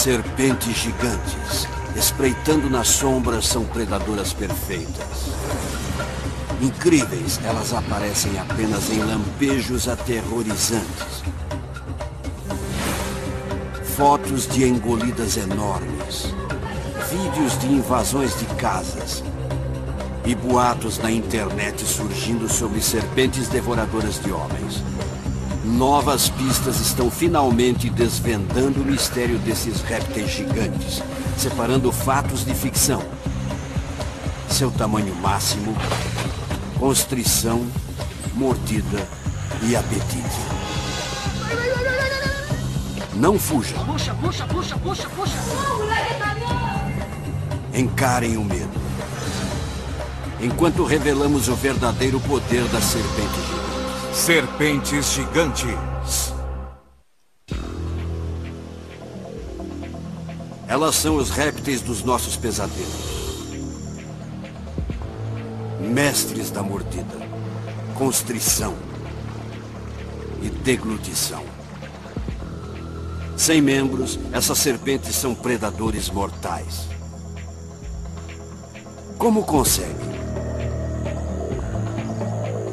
Serpentes gigantes, espreitando nas sombras, são predadoras perfeitas. Incríveis, elas aparecem apenas em lampejos aterrorizantes. Fotos de engolidas enormes, vídeos de invasões de casas e boatos na internet surgindo sobre serpentes devoradoras de homens. Novas pistas estão finalmente desvendando o mistério desses répteis gigantes, separando fatos de ficção. Seu tamanho máximo, constrição, mordida e apetite. Não fujam. Puxa, puxa, puxa, puxa, puxa. Encarem o medo. Enquanto revelamos o verdadeiro poder da serpente gigante. Serpentes gigantes. Elas são os répteis dos nossos pesadelos. Mestres da mordida, constrição e deglutição. Sem membros, essas serpentes são predadores mortais. Como conseguem?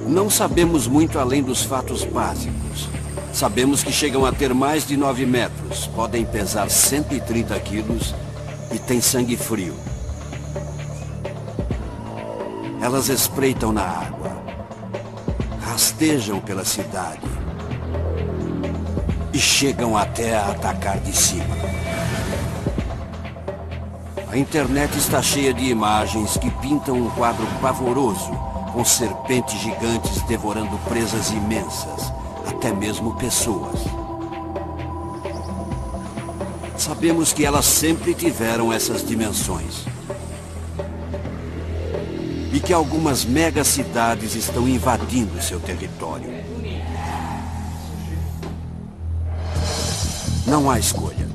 Não sabemos muito além dos fatos básicos. Sabemos que chegam a ter mais de 9 metros, podem pesar 130 quilos e têm sangue frio. Elas espreitam na água, rastejam pela cidade e chegam até a atacar de cima. A internet está cheia de imagens que pintam um quadro pavoroso, com serpentes gigantes devorando presas imensas, até mesmo pessoas. Sabemos que elas sempre tiveram essas dimensões. E que algumas megacidades estão invadindo seu território. Não há escolha.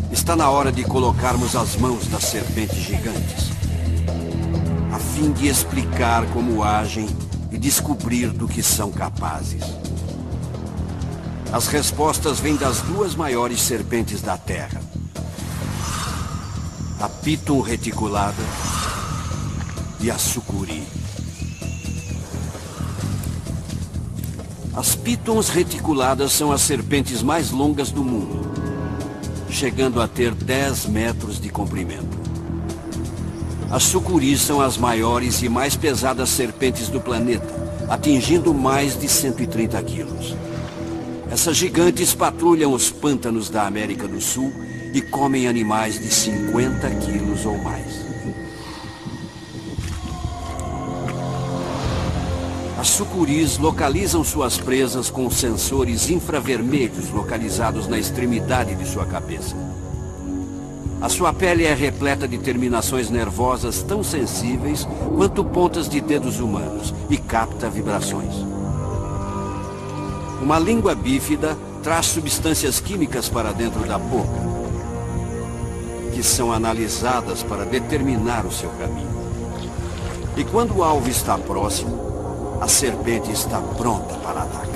Está na hora de colocarmos as mãos das serpentes gigantes, a fim de explicar como agem e descobrir do que são capazes. As respostas vêm das 2 maiores serpentes da Terra. A Piton reticulada e a sucuri. As pitons reticuladas são as serpentes mais longas do mundo, chegando a ter 10 metros de comprimento. As sucuris são as maiores e mais pesadas serpentes do planeta, atingindo mais de 130 quilos. Essas gigantes patrulham os pântanos da América do Sul e comem animais de 50 quilos ou mais. As sucuris localizam suas presas com sensores infravermelhos localizados na extremidade de sua cabeça. A sua pele é repleta de terminações nervosas tão sensíveis quanto pontas de dedos humanos e capta vibrações. Uma língua bífida traz substâncias químicas para dentro da boca, que são analisadas para determinar o seu caminho. E quando o alvo está próximo, a serpente está pronta para atacar.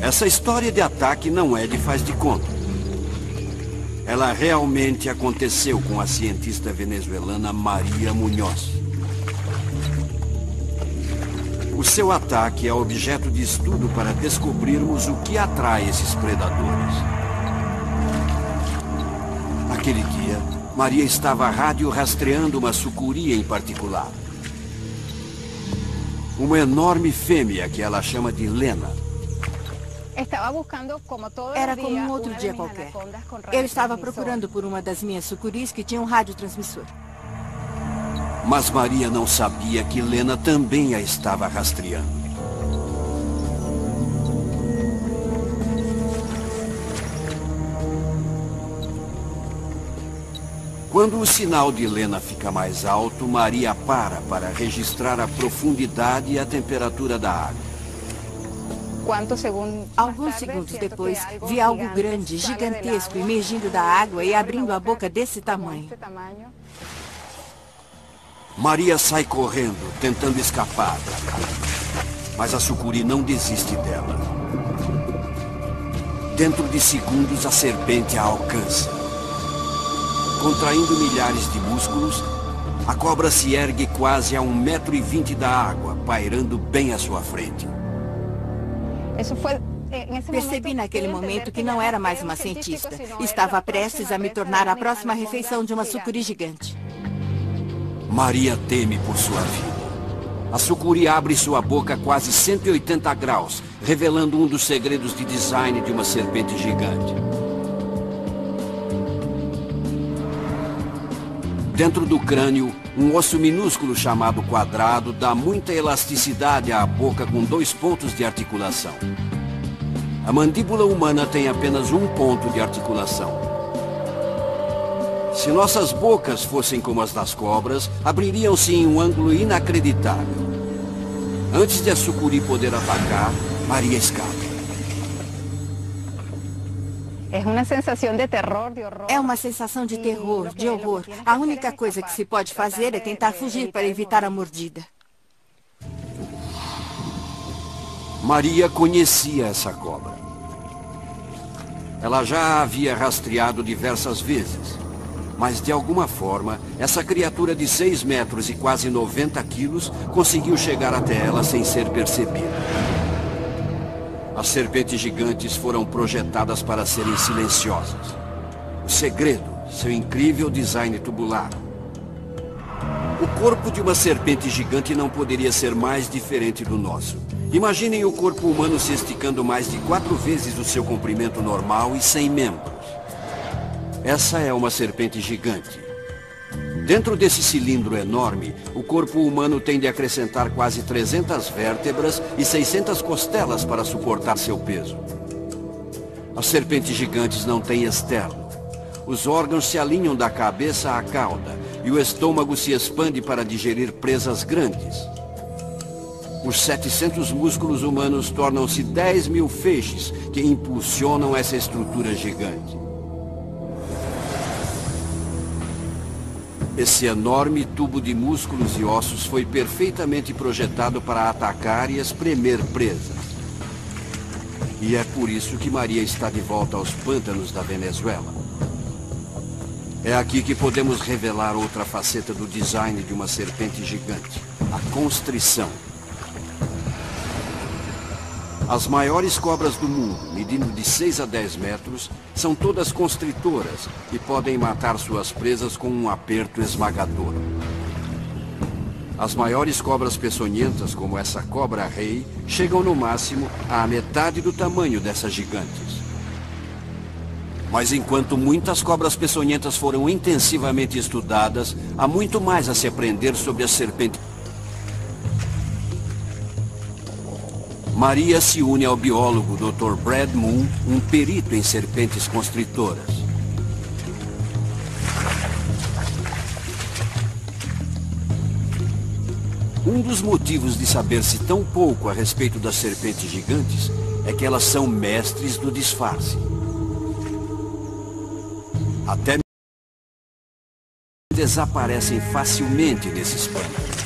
Essa história de ataque não é de faz de conta. Ela realmente aconteceu com a cientista venezuelana Maria Munhoz. O seu ataque é objeto de estudo para descobrirmos o que atrai esses predadores. Naquele dia, Maria estava radiorastreando uma sucuri em particular. Uma enorme fêmea que ela chama de Lena. Era como um outro dia qualquer. Eu estava procurando por uma das minhas sucuris que tinha um radiotransmissor. Mas Maria não sabia que Lena também a estava rastreando. Quando o sinal de Lena fica mais alto, Maria para registrar a profundidade e a temperatura da água. Alguns segundos depois, vi algo grande, gigantesco, emergindo da água e abrindo a boca desse tamanho. Maria sai correndo, tentando escapar. Mas a sucuri não desiste dela. Dentro de segundos, a serpente a alcança. Contraindo milhares de músculos, a cobra se ergue quase a 1,20 m da água, pairando bem à sua frente. Percebi naquele momento que não era mais uma cientista. Estava prestes a me tornar a próxima refeição de uma sucuri gigante. Maria teme por sua vida. A sucuri abre sua boca a quase 180 graus, revelando um dos segredos de design de uma serpente gigante. Dentro do crânio, um osso minúsculo chamado quadrado dá muita elasticidade à boca com 2 pontos de articulação. A mandíbula humana tem apenas um ponto de articulação. Se nossas bocas fossem como as das cobras, abririam-se em um ângulo inacreditável. Antes de a sucuri poder atacar, Maria escapa. É uma sensação de terror, de horror. A única coisa que se pode fazer é tentar fugir para evitar a mordida. Maria conhecia essa cobra. Ela já a havia rastreado diversas vezes. Mas, de alguma forma, essa criatura de 6 metros e quase 90 quilos conseguiu chegar até ela sem ser percebida. As serpentes gigantes foram projetadas para serem silenciosas. O segredo, seu incrível design tubular. O corpo de uma serpente gigante não poderia ser mais diferente do nosso. Imaginem o corpo humano se esticando mais de 4 vezes o seu comprimento normal e sem membros. Essa é uma serpente gigante. Dentro desse cilindro enorme, o corpo humano tem de acrescentar quase 300 vértebras e 600 costelas para suportar seu peso. As serpentes gigantes não têm externo. Os órgãos se alinham da cabeça à cauda e o estômago se expande para digerir presas grandes. Os 700 músculos humanos tornam-se 10.000 feixes que impulsionam essa estrutura gigante. Esse enorme tubo de músculos e ossos foi perfeitamente projetado para atacar e espremer presas. E é por isso que Maria está de volta aos pântanos da Venezuela. É aqui que podemos revelar outra faceta do design de uma serpente gigante, a constrição. As maiores cobras do mundo, medindo de 6 a 10 metros, são todas constritoras e podem matar suas presas com um aperto esmagador. As maiores cobras peçonhentas, como essa cobra-rei, chegam no máximo à metade do tamanho dessas gigantes. Mas enquanto muitas cobras peçonhentas foram intensivamente estudadas, há muito mais a se aprender sobre as serpentes. Maria se une ao biólogo Dr. Brad Moon, um perito em serpentes constritoras. Um dos motivos de saber-se tão pouco a respeito das serpentes gigantes é que elas são mestres do disfarce. Até desaparecem facilmente nesses pântanos.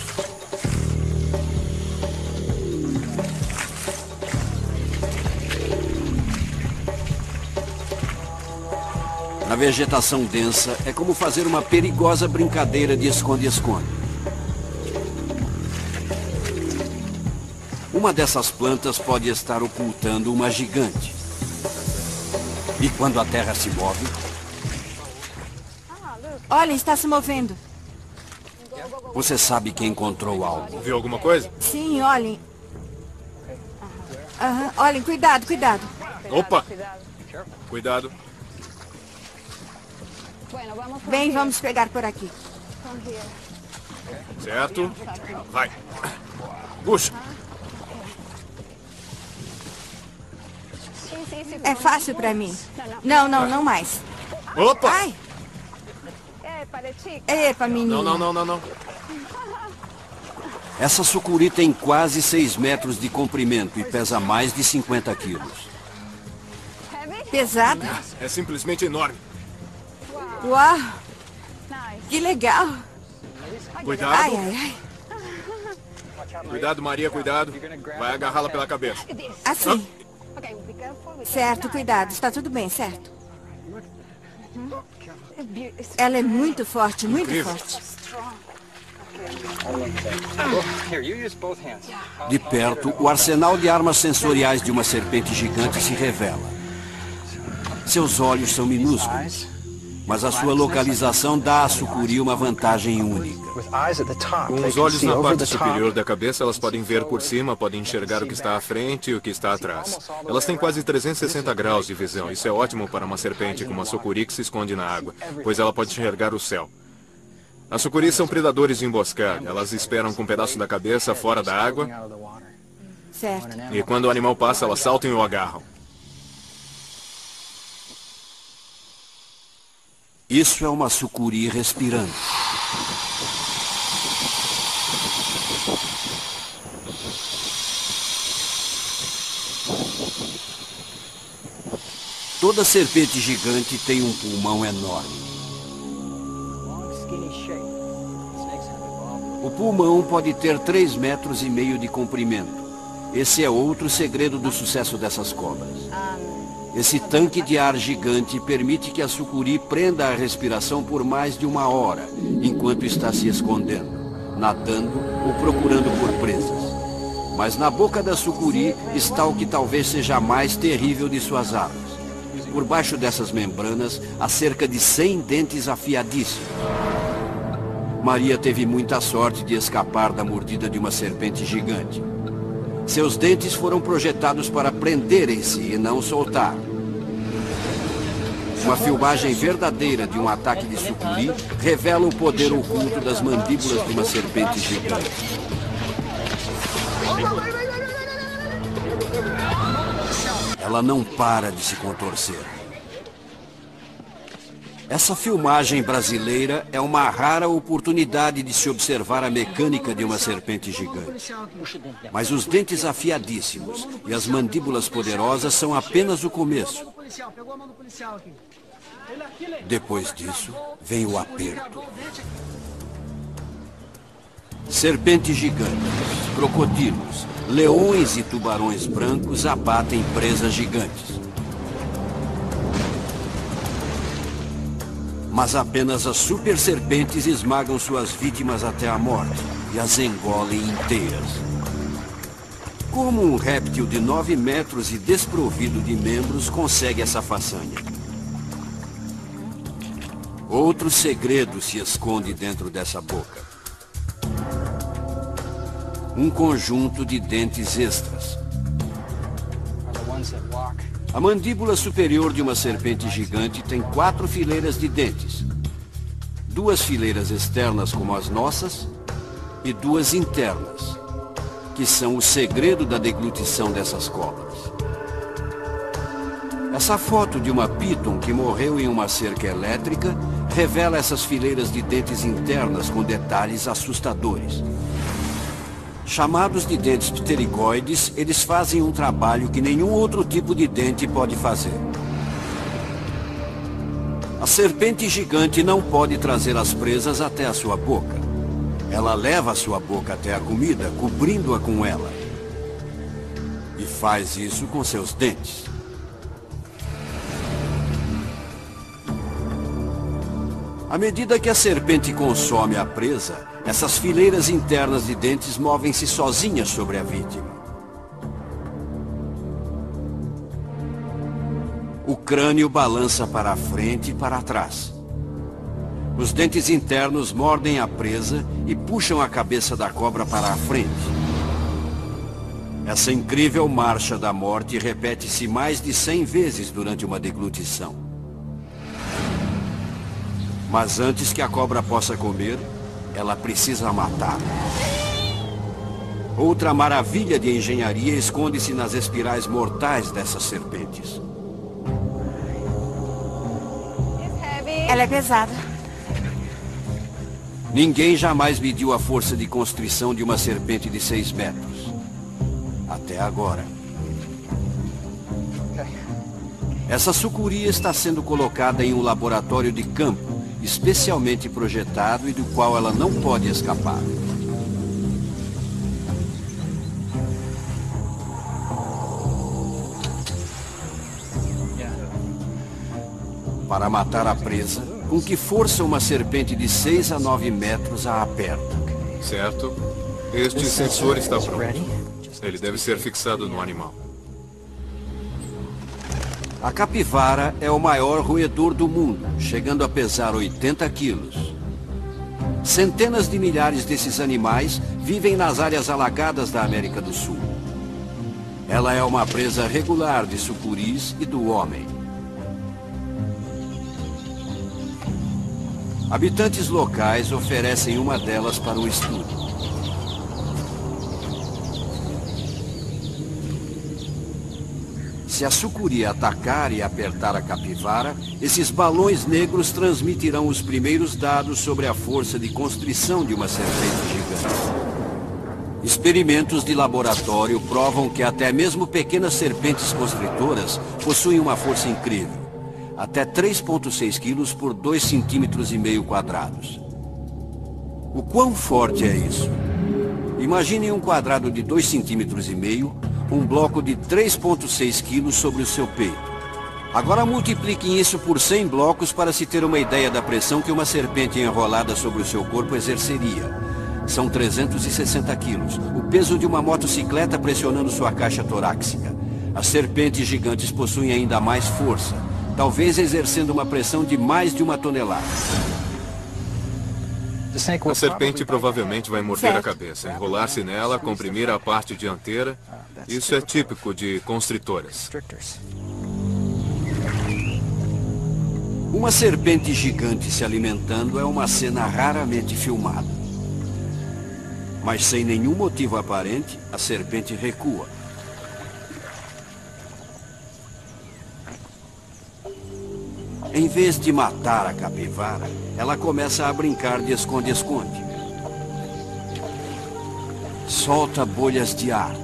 Na vegetação densa, é como fazer uma perigosa brincadeira de esconde-esconde. Uma dessas plantas pode estar ocultando uma gigante. E quando a terra se move... Olha, está se movendo. Você sabe que encontrou algo. Viu alguma coisa? Sim, olhem. Olhem, cuidado, cuidado. Opa! Cuidado. Bem, vamos pegar por aqui. Certo. Vai. Puxa. É fácil para mim. Não, não mais. Opa! Ai! Epa, menino. Não. Essa sucuri tem quase 6 metros de comprimento e pesa mais de 50 quilos. Pesado? É simplesmente enorme. Uau! Que legal! Cuidado. Ai. Cuidado, Maria, cuidado. Vai agarrá-la pela cabeça. Assim. Certo, cuidado. Está tudo bem, certo? Ela é muito forte, muito Incrível. forte. De perto, o arsenal de armas sensoriais de uma serpente gigante se revela. Seus olhos são minúsculos, mas a sua localização dá à sucuri uma vantagem única. Com os olhos na parte superior da cabeça, elas podem ver por cima, podem enxergar o que está à frente e o que está atrás. Elas têm quase 360 graus de visão. Isso é ótimo para uma serpente como a sucuri que se esconde na água, pois ela pode enxergar o céu. As sucuris são predadores de emboscada. Elas esperam com um pedaço da cabeça fora da água Certo. e quando o animal passa, elas saltam e o agarram. Isso é uma sucuri respirando. Toda serpente gigante tem um pulmão enorme. O pulmão pode ter 3,5 metros de comprimento. Esse é outro segredo do sucesso dessas cobras. Esse tanque de ar gigante permite que a sucuri prenda a respiração por mais de 1 hora, enquanto está se escondendo, nadando ou procurando por presas. Mas na boca da sucuri está o que talvez seja a mais terrível de suas armas. Por baixo dessas membranas há cerca de 100 dentes afiadíssimos. Maria teve muita sorte de escapar da mordida de uma serpente gigante. Seus dentes foram projetados para prenderem-se e não soltar. Uma filmagem verdadeira de um ataque de sucuri revela o poder oculto das mandíbulas de uma serpente gigante. Ela não para de se contorcer. Essa filmagem brasileira é uma rara oportunidade de se observar a mecânica de uma serpente gigante. Mas os dentes afiadíssimos e as mandíbulas poderosas são apenas o começo. Depois disso, vem o aperto. Serpentes gigantes, crocodilos, leões e tubarões brancos abatem presas gigantes. Mas apenas as super serpentes esmagam suas vítimas até a morte e as engolem inteiras. Como um réptil de 9 metros e desprovido de membros consegue essa façanha? Outro segredo se esconde dentro dessa boca. Um conjunto de dentes extras. A mandíbula superior de uma serpente gigante tem 4 fileiras de dentes. 2 fileiras externas como as nossas e 2 internas, que são o segredo da deglutição dessas cobras. Essa foto de uma piton que morreu em uma cerca elétrica revela essas fileiras de dentes internas com detalhes assustadores. Chamados de dentes pterigoides, eles fazem um trabalho que nenhum outro tipo de dente pode fazer. A serpente gigante não pode trazer as presas até a sua boca. Ela leva a sua boca até a comida, cobrindo-a com ela. E faz isso com seus dentes. À medida que a serpente consome a presa, essas fileiras internas de dentes movem-se sozinhas sobre a vítima. O crânio balança para a frente e para trás. Os dentes internos mordem a presa e puxam a cabeça da cobra para a frente. Essa incrível marcha da morte repete-se mais de 100 vezes durante uma deglutição. Mas antes que a cobra possa comer, ela precisa matar. Outra maravilha de engenharia esconde-se nas espirais mortais dessas serpentes. Ela é pesada. Ninguém jamais mediu a força de constrição de uma serpente de 6 metros. Até agora. Essa sucuri está sendo colocada em um laboratório de campo, especialmente projetado e do qual ela não pode escapar. Para matar a presa, com que força uma serpente de 6 a 9 metros a aperta? Certo. Este sensor está pronto. Ele deve ser fixado no animal. A capivara é o maior roedor do mundo, chegando a pesar 80 quilos. Centenas de milhares desses animais vivem nas áreas alagadas da América do Sul. Ela é uma presa regular de sucuris e do homem. Habitantes locais oferecem uma delas para o estudo. Se a sucuri atacar e apertar a capivara, esses balões negros transmitirão os primeiros dados sobre a força de constrição de uma serpente gigante. Experimentos de laboratório provam que até mesmo pequenas serpentes constritoras possuem uma força incrível. Até 3,6 quilos por 2,5 centímetros quadrados. O quão forte é isso? Imagine um quadrado de 2,5 centímetros, um bloco de 3,6 quilos sobre o seu peito. Agora multipliquem isso por 100 blocos para se ter uma ideia da pressão que uma serpente enrolada sobre o seu corpo exerceria. São 360 quilos, o peso de uma motocicleta pressionando sua caixa torácica. As serpentes gigantes possuem ainda mais força, talvez exercendo uma pressão de mais de 1 tonelada. A serpente provavelmente vai morder a cabeça, enrolar-se nela, comprimir a parte dianteira. Isso é típico de constritoras. Uma serpente gigante se alimentando é uma cena raramente filmada. Mas sem nenhum motivo aparente, a serpente recua. Em vez de matar a capivara, ela começa a brincar de esconde-esconde. Solta bolhas de ar.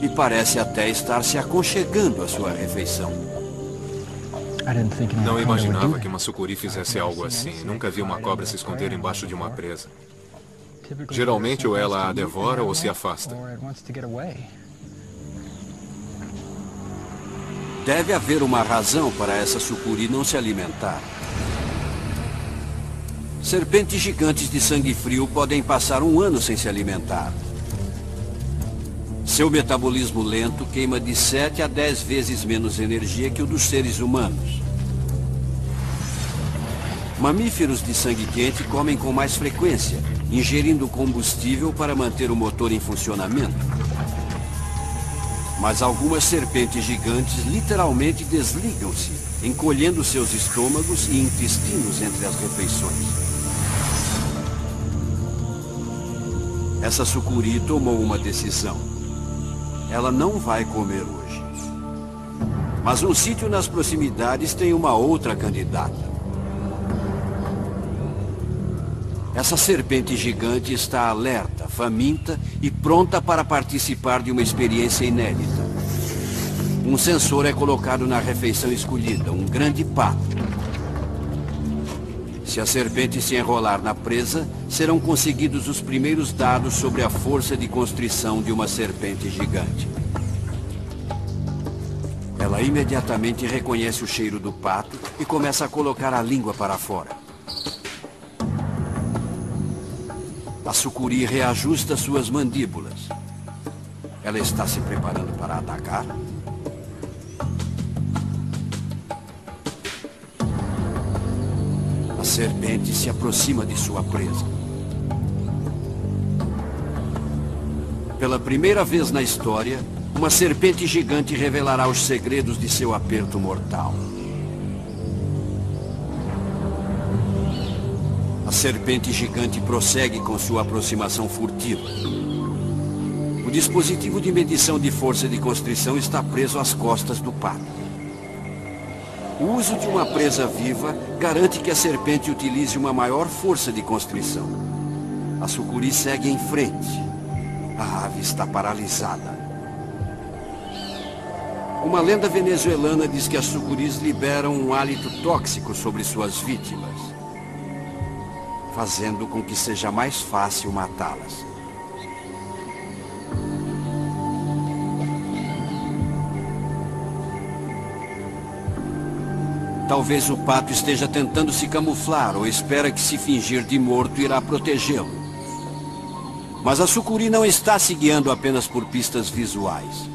E parece até estar se aconchegando à sua refeição. Não imaginava que uma sucuri fizesse algo assim. Nunca vi uma cobra se esconder embaixo de uma presa. Geralmente ou ela a devora ou se afasta. Deve haver uma razão para essa sucuri não se alimentar. Serpentes gigantes de sangue frio podem passar 1 ano sem se alimentar. Seu metabolismo lento queima de 7 a 10 vezes menos energia que o dos seres humanos. Mamíferos de sangue quente comem com mais frequência, ingerindo combustível para manter o motor em funcionamento. Mas algumas serpentes gigantes literalmente desligam-se, encolhendo seus estômagos e intestinos entre as refeições. Essa sucuri tomou uma decisão. Ela não vai comer hoje. Mas um sítio nas proximidades tem uma outra candidata. Essa serpente gigante está alerta, faminta e pronta para participar de uma experiência inédita. Um sensor é colocado na refeição escolhida, um grande pato. Se a serpente se enrolar na presa, serão conseguidos os primeiros dados sobre a força de constrição de uma serpente gigante. Ela imediatamente reconhece o cheiro do pato e começa a colocar a língua para fora. A sucuri reajusta suas mandíbulas. Ela está se preparando para atacar? A serpente se aproxima de sua presa. Pela primeira vez na história, uma serpente gigante revelará os segredos de seu aperto mortal. A serpente gigante prossegue com sua aproximação furtiva. O dispositivo de medição de força de constrição está preso às costas do pato. O uso de uma presa viva garante que a serpente utilize uma maior força de constrição. A sucuri segue em frente. A ave está paralisada. Uma lenda venezuelana diz que as sucuris liberam um hálito tóxico sobre suas vítimas, fazendo com que seja mais fácil matá-las. Talvez o pato esteja tentando se camuflar ou espera que se fingir de morto irá protegê-lo. Mas a sucuri não está se guiando apenas por pistas visuais.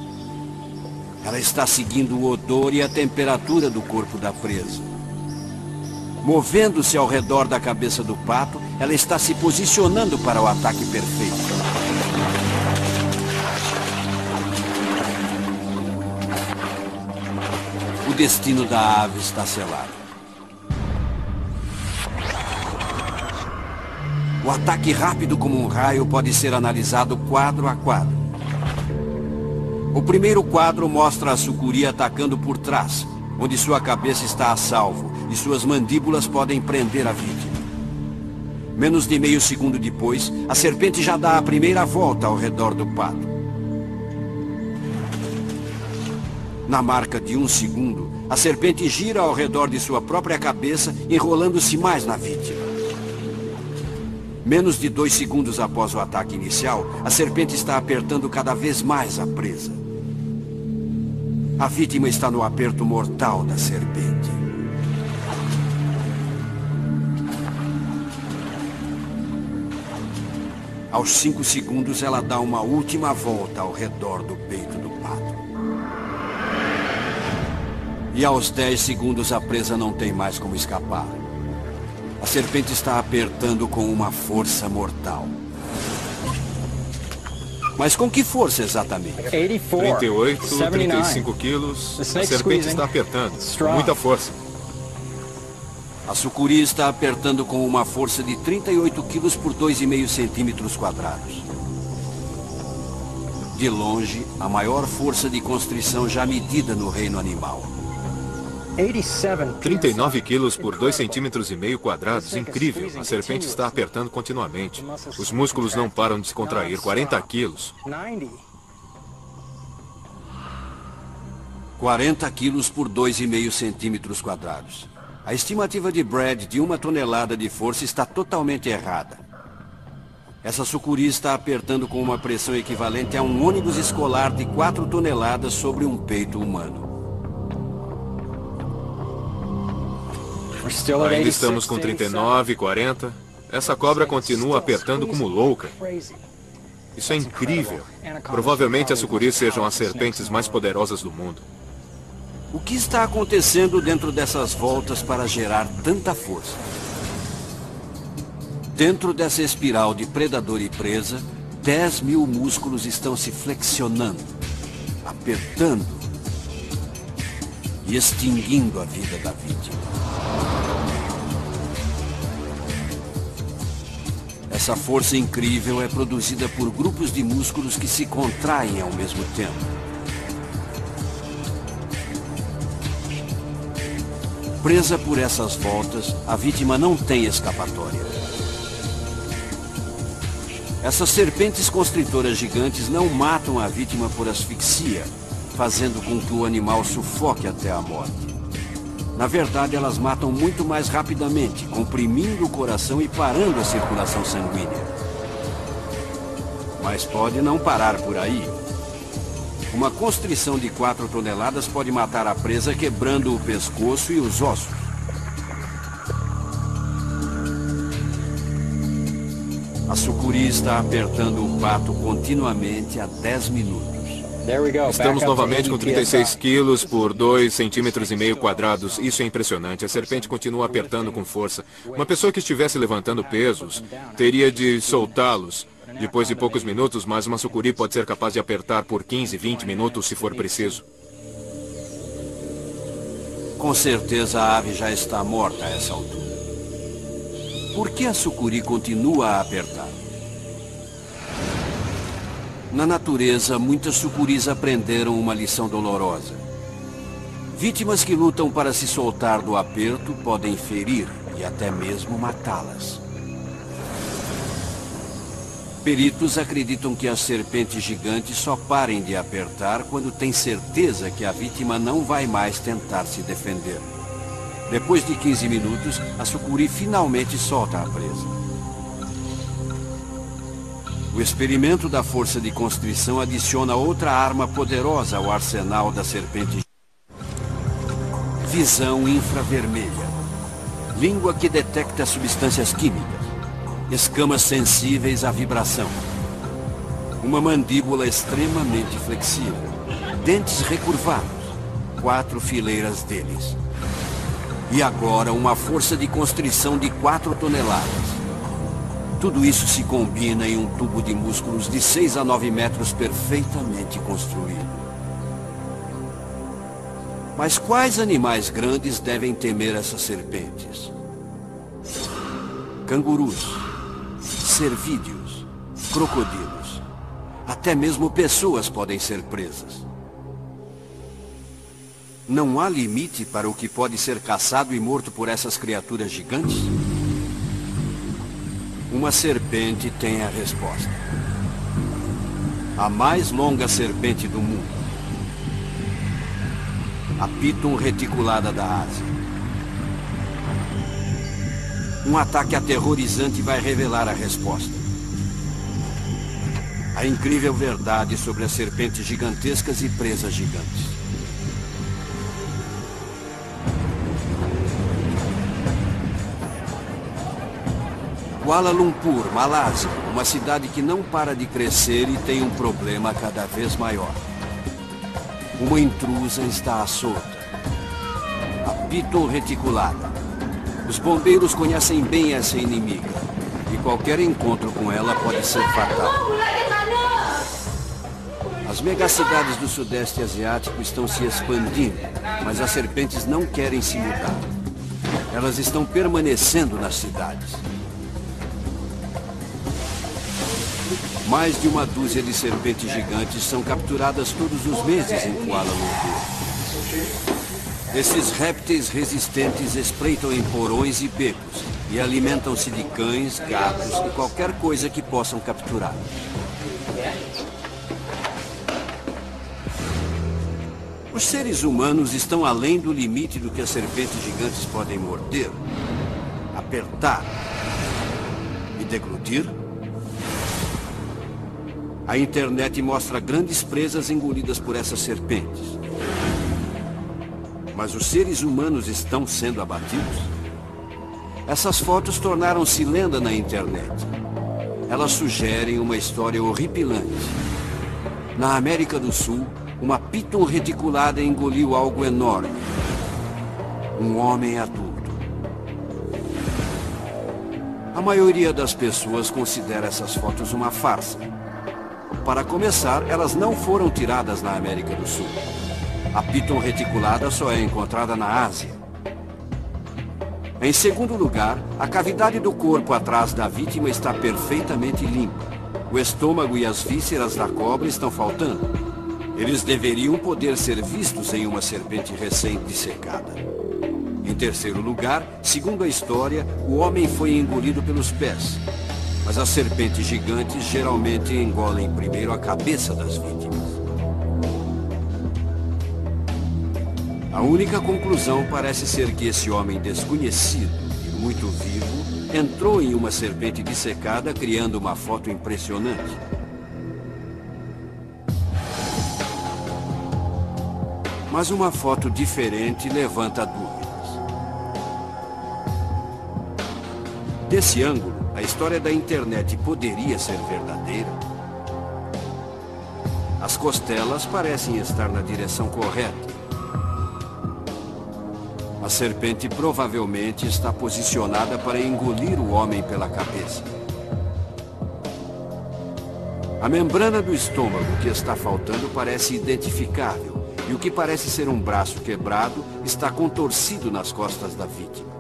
Ela está seguindo o odor e a temperatura do corpo da presa. Movendo-se ao redor da cabeça do pato, ela está se posicionando para o ataque perfeito. O destino da ave está selado. O ataque rápido como um raio pode ser analisado quadro a quadro. O primeiro quadro mostra a sucuri atacando por trás, onde sua cabeça está a salvo e suas mandíbulas podem prender a vítima. Menos de meio segundo depois, a serpente já dá a primeira volta ao redor do pato. Na marca de 1 segundo, a serpente gira ao redor de sua própria cabeça, enrolando-se mais na vítima. Menos de 2 segundos após o ataque inicial, a serpente está apertando cada vez mais a presa. A vítima está no aperto mortal da serpente. Aos 5 segundos, ela dá uma última volta ao redor do peito do pato. E aos 10 segundos, a presa não tem mais como escapar. A serpente está apertando com uma força mortal. Mas com que força exatamente? 38, 35 quilos. A serpente está apertando com muita força. A sucuri está apertando com uma força de 38 quilos por 2,5 centímetros quadrados. De longe, a maior força de constrição já medida no reino animal. 39 quilos por 2,5 centímetros quadrados, incrível. A serpente está apertando continuamente. Os músculos não param de se contrair. 40 quilos. 40 quilos por 2,5 centímetros quadrados. A estimativa de Brad de 1 tonelada de força está totalmente errada. Essa sucuri está apertando com uma pressão equivalente a um ônibus escolar de 4 toneladas sobre um peito humano. Ainda estamos com 39, 40. Essa cobra continua apertando como louca. Isso é incrível. Provavelmente as sucuris sejam as serpentes mais poderosas do mundo. O que está acontecendo dentro dessas voltas para gerar tanta força? Dentro dessa espiral de predador e presa, 10.000 músculos estão se flexionando, apertando e extinguindo a vida da vítima. Essa força incrível é produzida por grupos de músculos que se contraem ao mesmo tempo. Presa por essas voltas, a vítima não tem escapatória. Essas serpentes constritoras gigantes não matam a vítima por asfixia, fazendo com que o animal sufoque até a morte. Na verdade, elas matam muito mais rapidamente, comprimindo o coração e parando a circulação sanguínea. Mas pode não parar por aí. Uma constrição de 4 toneladas pode matar a presa quebrando o pescoço e os ossos. A sucuri está apertando o pato continuamente há 10 minutos. Estamos novamente com 36 quilos por 2,5 centímetros quadrados. Isso é impressionante. A serpente continua apertando com força. Uma pessoa que estivesse levantando pesos teria de soltá-los depois de poucos minutos, mas uma sucuri pode ser capaz de apertar por 15, 20 minutos se for preciso. Com certeza a ave já está morta a essa altura. Por que a sucuri continua a apertar? Na natureza, muitas sucuris aprenderam uma lição dolorosa. Vítimas que lutam para se soltar do aperto podem ferir e até mesmo matá-las. Peritos acreditam que as serpentes gigantes só parem de apertar quando têm certeza que a vítima não vai mais tentar se defender. Depois de 15 minutos, a sucuri finalmente solta a presa. O experimento da força de constrição adiciona outra arma poderosa ao arsenal da serpente. Visão infravermelha. Língua que detecta substâncias químicas. Escamas sensíveis à vibração. Uma mandíbula extremamente flexível. Dentes recurvados. 4 fileiras deles. E agora uma força de constrição de 4 toneladas. Tudo isso se combina em um tubo de músculos de 6 a 9 metros perfeitamente construído. Mas quais animais grandes devem temer essas serpentes? Cangurus, cervídeos, crocodilos. Até mesmo pessoas podem ser presas. Não há limite para o que pode ser caçado e morto por essas criaturas gigantes? Uma serpente tem a resposta. A mais longa serpente do mundo. A Piton reticulada da Ásia. Um ataque aterrorizante vai revelar a resposta. A incrível verdade sobre as serpentes gigantescas e presas gigantes. Kuala Lumpur, Malásia, uma cidade que não para de crescer e tem um problema cada vez maior. Uma intrusa está à solta. A Piton reticulada. Os bombeiros conhecem bem essa inimiga. E qualquer encontro com ela pode ser fatal. As megacidades do Sudeste Asiático estão se expandindo, mas as serpentes não querem se mudar. Elas estão permanecendo nas cidades. Mais de uma dúzia de serpentes gigantes são capturadas todos os meses em Kuala Lumpur. Esses répteis resistentes espreitam em porões e becos e alimentam-se de cães, gatos e qualquer coisa que possam capturar. Os seres humanos estão além do limite do que as serpentes gigantes podem morder, apertar e deglutir. A internet mostra grandes presas engolidas por essas serpentes. Mas os seres humanos estão sendo abatidos? Essas fotos tornaram-se lenda na internet. Elas sugerem uma história horripilante. Na América do Sul, uma Piton reticulada engoliu algo enorme. Um homem adulto. A maioria das pessoas considera essas fotos uma farsa. Para começar, elas não foram tiradas na América do Sul. A Piton reticulada só é encontrada na Ásia. Em segundo lugar, a cavidade do corpo atrás da vítima está perfeitamente limpa. O estômago e as vísceras da cobra estão faltando. Eles deveriam poder ser vistos em uma serpente recém-dissecada. Em terceiro lugar, segundo a história, o homem foi engolido pelos pés. Mas as serpentes gigantes geralmente engolem primeiro a cabeça das vítimas. A única conclusão parece ser que esse homem desconhecido e muito vivo entrou em uma serpente dissecada, criando uma foto impressionante. Mas uma foto diferente levanta dúvidas. Desse ângulo, a história da internet poderia ser verdadeira? As costelas parecem estar na direção correta. A serpente provavelmente está posicionada para engolir o homem pela cabeça. A membrana do estômago que está faltando parece identificável, e o que parece ser um braço quebrado está contorcido nas costas da vítima.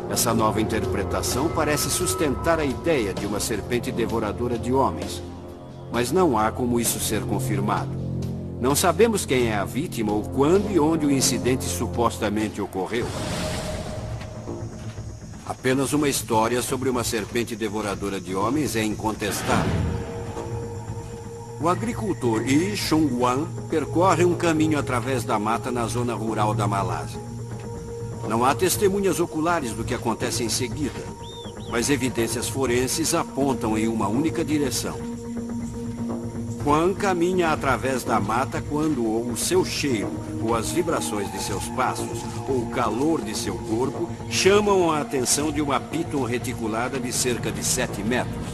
Essa nova interpretação parece sustentar a ideia de uma serpente devoradora de homens, mas não há como isso ser confirmado. Não sabemos quem é a vítima ou quando e onde o incidente supostamente ocorreu. Apenas uma história sobre uma serpente devoradora de homens é incontestável. O agricultor Yi Chong-wan percorre um caminho através da mata na zona rural da Malásia. Não há testemunhas oculares do que acontece em seguida, mas evidências forenses apontam em uma única direção. Juan caminha através da mata quando ou o seu cheiro, ou as vibrações de seus passos, ou o calor de seu corpo chamam a atenção de uma piton reticulada de cerca de 7 metros.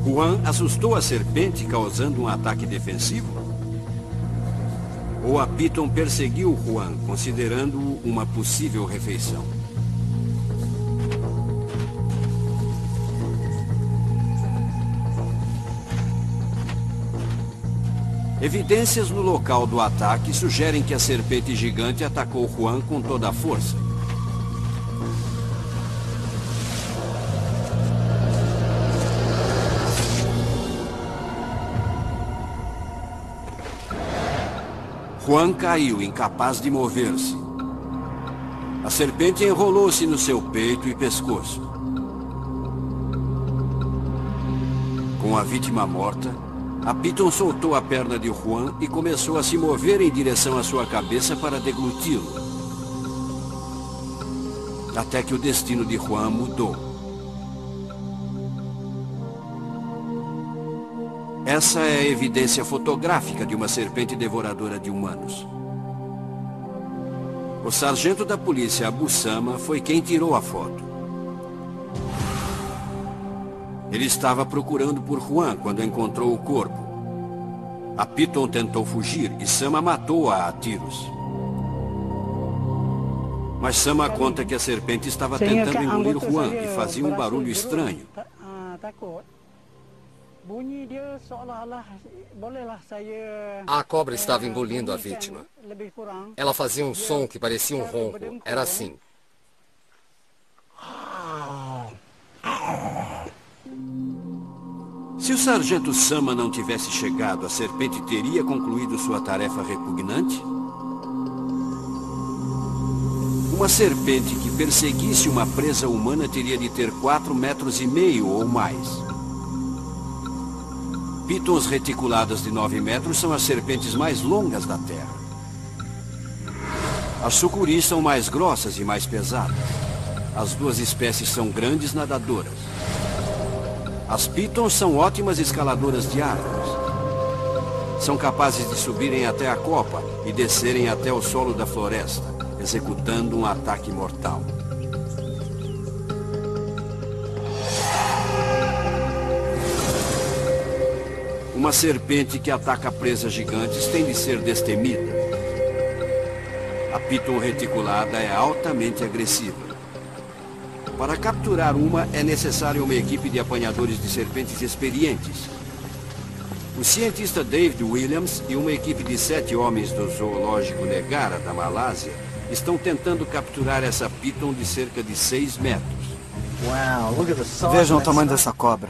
Juan assustou a serpente, causando um ataque defensivo? Ou a piton perseguiu Juan, considerando-o uma possível refeição? Evidências no local do ataque sugerem que a serpente gigante atacou Juan com toda a força. Juan caiu, incapaz de mover-se. A serpente enrolou-se no seu peito e pescoço. Com a vítima morta, a piton soltou a perna de Juan e começou a se mover em direção à sua cabeça para degluti-lo. Até que o destino de Juan mudou. Essa é a evidência fotográfica de uma serpente devoradora de humanos. O sargento da polícia Abu Sama foi quem tirou a foto. Ele estava procurando por Juan quando encontrou o corpo. A piton tentou fugir e Sama matou-a a tiros. Mas Sama conta que a serpente estava tentando engolir Juan e fazia um barulho estranho. A cobra estava engolindo a vítima. Ela fazia um som que parecia um ronco. Era assim. Se o sargento Sama não tivesse chegado, a serpente teria concluído sua tarefa repugnante? Uma serpente que perseguisse uma presa humana teria de ter 4,5 metros ou mais. Pitons reticuladas de 9 metros são as serpentes mais longas da Terra. As sucuris são mais grossas e mais pesadas. As duas espécies são grandes nadadoras. As pitons são ótimas escaladoras de árvores. São capazes de subirem até a copa e descerem até o solo da floresta, executando um ataque mortal. Uma serpente que ataca presas gigantes tem de ser destemida. A piton reticulada é altamente agressiva. Para capturar uma, é necessária uma equipe de apanhadores de serpentes experientes. O cientista David Williams e uma equipe de 7 homens do zoológico Negara, da Malásia, estão tentando capturar essa piton de cerca de 6 metros. Vejam o tamanho dessa cobra.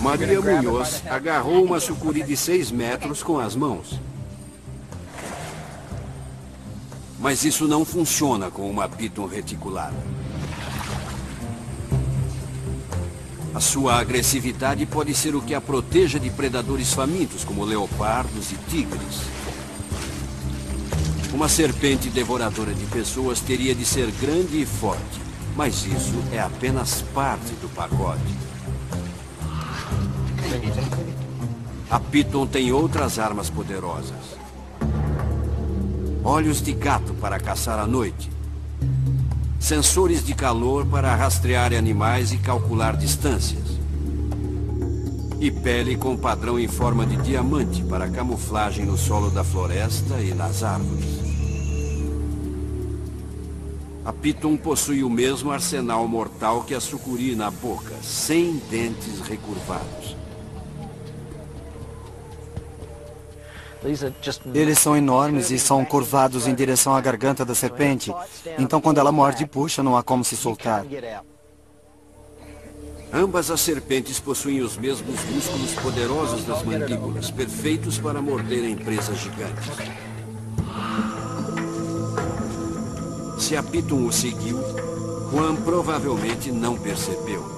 Maria Munhoz agarrou uma sucuri de 6 metros com as mãos. Mas isso não funciona com uma piton reticulada. A sua agressividade pode ser o que a proteja de predadores famintos, como leopardos e tigres. Uma serpente devoradora de pessoas teria de ser grande e forte, mas isso é apenas parte do pacote. A piton tem outras armas poderosas. Olhos de gato para caçar à noite. Sensores de calor para rastrear animais e calcular distâncias. E pele com padrão em forma de diamante para camuflagem no solo da floresta e nas árvores. A piton possui o mesmo arsenal mortal que a sucuri na boca, sem dentes recurvados. Eles são enormes e são curvados em direção à garganta da serpente. Então, quando ela morde e puxa, não há como se soltar. Ambas as serpentes possuem os mesmos músculos poderosos das mandíbulas, perfeitos para morderem presas gigantes. Se a piton o seguiu, Juan provavelmente não percebeu.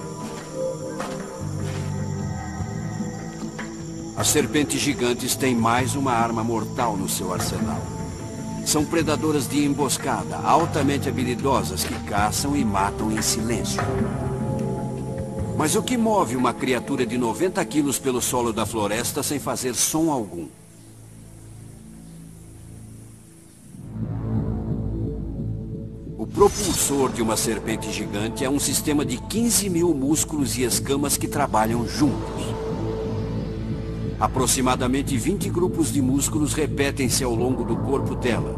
As serpentes gigantes têm mais uma arma mortal no seu arsenal. São predadoras de emboscada, altamente habilidosas que caçam e matam em silêncio. Mas o que move uma criatura de 90 quilos pelo solo da floresta sem fazer som algum? O propulsor de uma serpente gigante é um sistema de 15 mil músculos e escamas que trabalham juntos. Aproximadamente 20 grupos de músculos repetem-se ao longo do corpo dela.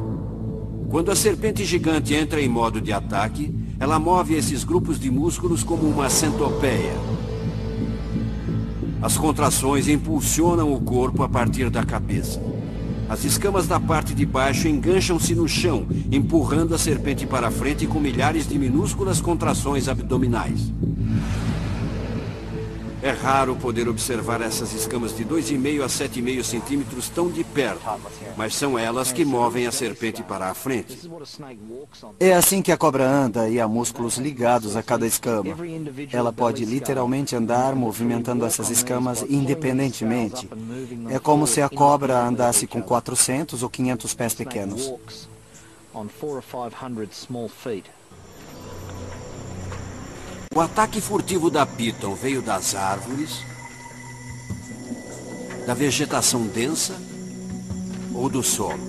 Quando a serpente gigante entra em modo de ataque, ela move esses grupos de músculos como uma centopeia. As contrações impulsionam o corpo a partir da cabeça. As escamas da parte de baixo engancham-se no chão, empurrando a serpente para frente com milhares de minúsculas contrações abdominais. É raro poder observar essas escamas de 2,5 a 7,5 centímetros tão de perto, mas são elas que movem a serpente para a frente. É assim que a cobra anda e há músculos ligados a cada escama. Ela pode literalmente andar movimentando essas escamas independentemente. É como se a cobra andasse com 400 ou 500 pés pequenos. O ataque furtivo da Piton veio das árvores, da vegetação densa ou do solo.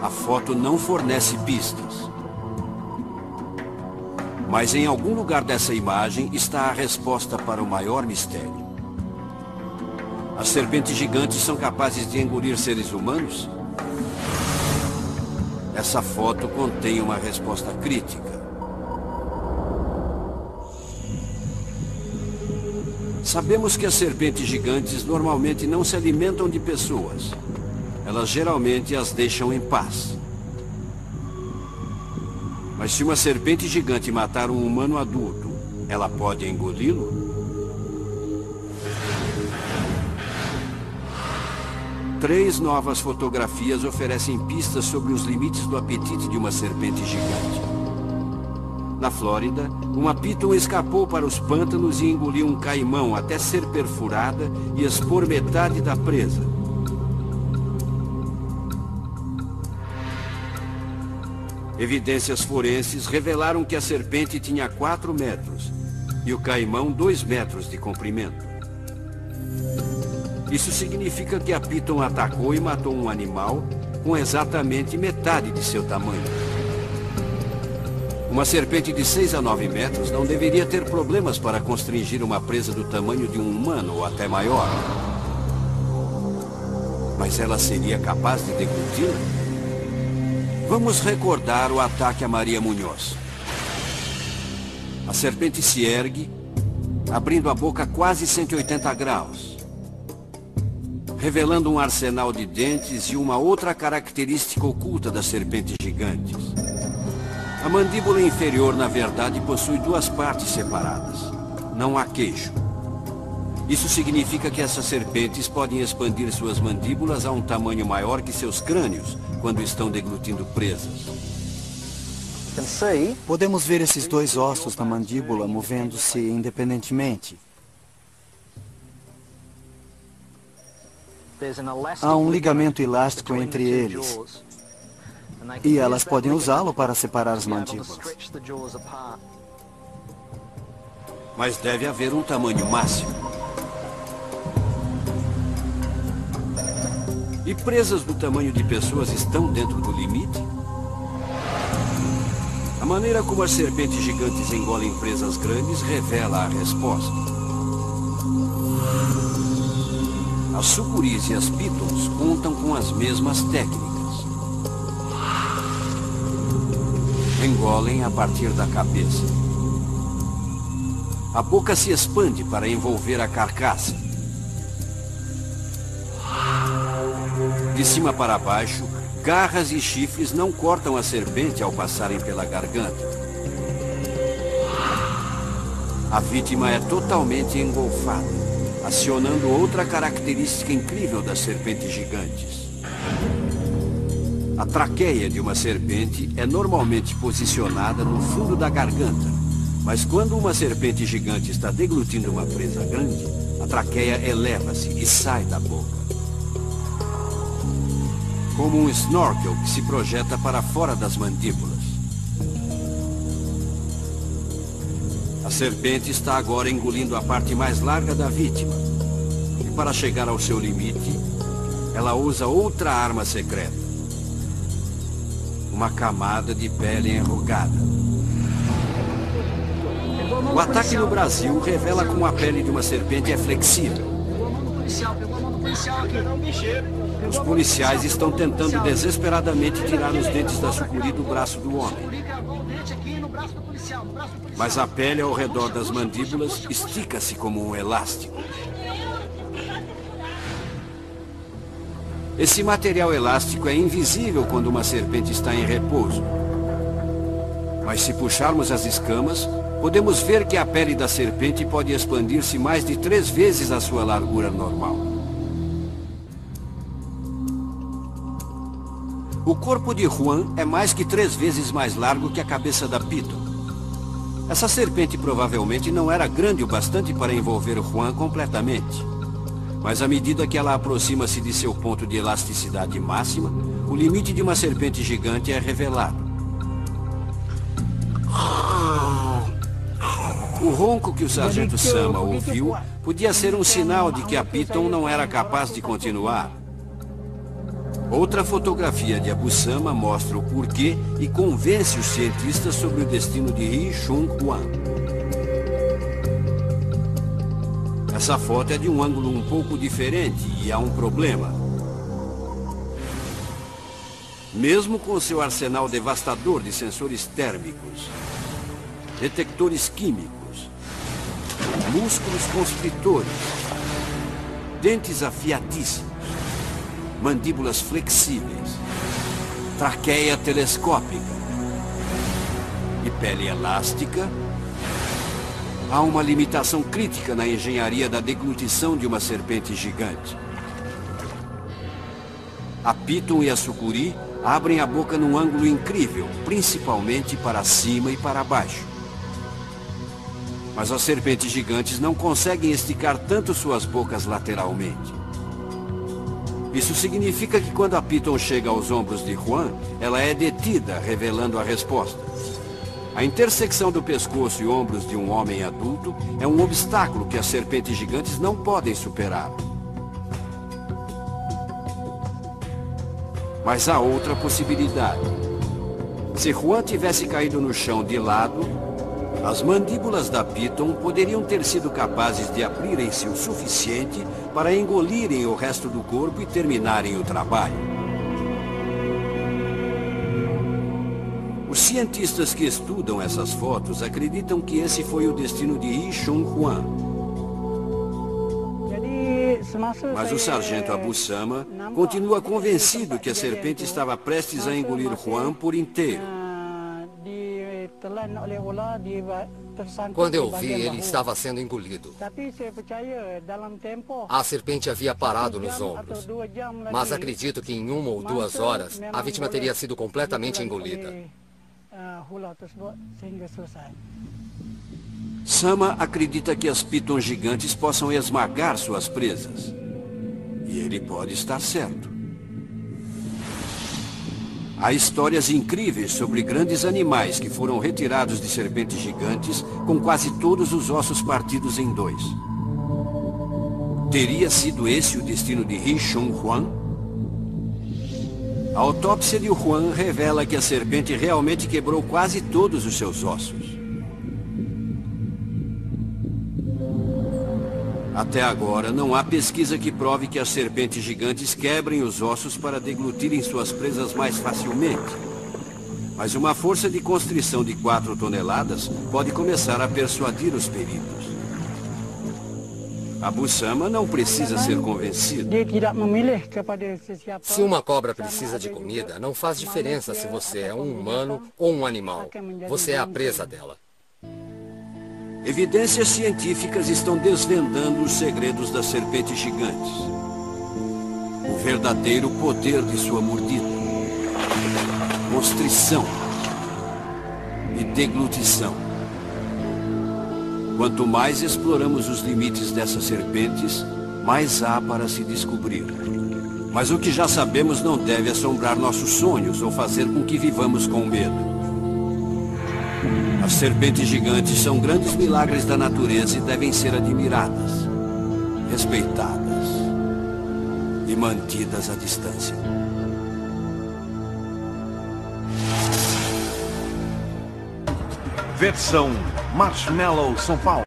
A foto não fornece pistas. Mas em algum lugar dessa imagem está a resposta para o maior mistério. As serpentes gigantes são capazes de engolir seres humanos? Essa foto contém uma resposta crítica. Sabemos que as serpentes gigantes normalmente não se alimentam de pessoas. Elas geralmente as deixam em paz. Mas se uma serpente gigante matar um humano adulto, ela pode engoli-lo? Três novas fotografias oferecem pistas sobre os limites do apetite de uma serpente gigante. Na Flórida, uma Piton escapou para os pântanos e engoliu um caimão até ser perfurada e expor metade da presa. Evidências forenses revelaram que a serpente tinha 4 metros e o caimão 2 metros de comprimento. Isso significa que a Piton atacou e matou um animal com exatamente metade de seu tamanho. Uma serpente de 6 a 9 metros não deveria ter problemas para constringir uma presa do tamanho de um humano ou até maior. Mas ela seria capaz de degluti-lo? Vamos recordar o ataque a Maria Munhoz. A serpente se ergue, abrindo a boca quase 180 graus, revelando um arsenal de dentes e uma outra característica oculta das serpentes gigantes. A mandíbula inferior, na verdade, possui 2 partes separadas. Não há queixo. Isso significa que essas serpentes podem expandir suas mandíbulas a um tamanho maior que seus crânios quando estão deglutindo presas. Podemos ver esses 2 ossos na mandíbula movendo-se independentemente. Há um ligamento elástico entre eles. E elas podem usá-lo para separar as mandíbulas. Mas deve haver um tamanho máximo. E presas do tamanho de pessoas estão dentro do limite? A maneira como as serpentes gigantes engolem presas grandes revela a resposta. As sucuris e as pitons contam com as mesmas técnicas. Engolem a partir da cabeça. A boca se expande para envolver a carcaça. De cima para baixo, garras e chifres não cortam a serpente ao passarem pela garganta. A vítima é totalmente engolfada, acionando outra característica incrível das serpentes gigantes. A traqueia de uma serpente é normalmente posicionada no fundo da garganta, mas quando uma serpente gigante está deglutindo uma presa grande, A traqueia eleva-se e sai da boca, como um snorkel que se projeta para fora das mandíbulas. A serpente está agora engolindo a parte mais larga da vítima. E para chegar ao seu limite, ela usa outra arma secreta. Uma camada de pele enrugada. O ataque no Brasil revela como a pele de uma serpente é flexível. Os policiais estão tentando desesperadamente tirar os dentes da sucuri do braço do homem. Mas a pele ao redor das mandíbulas estica-se como um elástico. Esse material elástico é invisível quando uma serpente está em repouso. Mas se puxarmos as escamas, podemos ver que a pele da serpente pode expandir-se mais de 3 vezes a sua largura normal. O corpo de Juan é mais que 3 vezes mais largo que a cabeça da Piton. Essa serpente provavelmente não era grande o bastante para envolver Juan completamente. Mas à medida que ela aproxima-se de seu ponto de elasticidade máxima, o limite de uma serpente gigante é revelado. O ronco que o sargento Sama ouviu podia ser um sinal de que a Piton não era capaz de continuar. Outra fotografia de Abu Sama mostra o porquê e convence os cientistas sobre o destino de Ri Chung Juan. Essa foto é de um ângulo um pouco diferente e há um problema. Mesmo com seu arsenal devastador de sensores térmicos, detectores químicos, músculos constritores, dentes afiadíssimos, mandíbulas flexíveis, traqueia telescópica e pele elástica, há uma limitação crítica na engenharia da deglutição de uma serpente gigante. A Piton e a sucuri abrem a boca num ângulo incrível, principalmente para cima e para baixo. Mas as serpentes gigantes não conseguem esticar tanto suas bocas lateralmente. Isso significa que quando a Piton chega aos ombros de Juan, ela é detida, revelando a resposta. A intersecção do pescoço e ombros de um homem adulto é um obstáculo que as serpentes gigantes não podem superar. Mas há outra possibilidade. Se Juan tivesse caído no chão de lado, as mandíbulas da Piton poderiam ter sido capazes de abrirem-se o suficiente para engolirem o resto do corpo e terminarem o trabalho. Os cientistas que estudam essas fotos acreditam que esse foi o destino de Ri Chung Juan. Mas o sargento Abu Sama continua convencido que a serpente estava prestes a engolir Juan por inteiro. Quando eu vi, ele estava sendo engolido. A serpente havia parado nos ombros. Mas acredito que em 1 ou 2 horas, a vítima teria sido completamente engolida. Sama acredita que as pitons gigantes possam esmagar suas presas. E ele pode estar certo. Há histórias incríveis sobre grandes animais que foram retirados de serpentes gigantes com quase todos os ossos partidos em 2. Teria sido esse o destino de Ri Chung Juan? A autópsia de Juan revela que a serpente realmente quebrou quase todos os seus ossos. Até agora, não há pesquisa que prove que as serpentes gigantes quebrem os ossos para deglutirem suas presas mais facilmente. Mas uma força de constrição de 4 toneladas pode começar a persuadir os peritos. Abu Sama não precisa ser convencido. Se uma cobra precisa de comida, não faz diferença se você é um humano ou um animal. Você é a presa dela. Evidências científicas estão desvendando os segredos das serpentes gigantes. O verdadeiro poder de sua mordida. Constrição e deglutição. Quanto mais exploramos os limites dessas serpentes, mais há para se descobrir. Mas o que já sabemos não deve assombrar nossos sonhos ou fazer com que vivamos com medo. As serpentes gigantes são grandes milagres da natureza e devem ser admiradas, respeitadas e mantidas à distância. Versão Marshmallow São Paulo.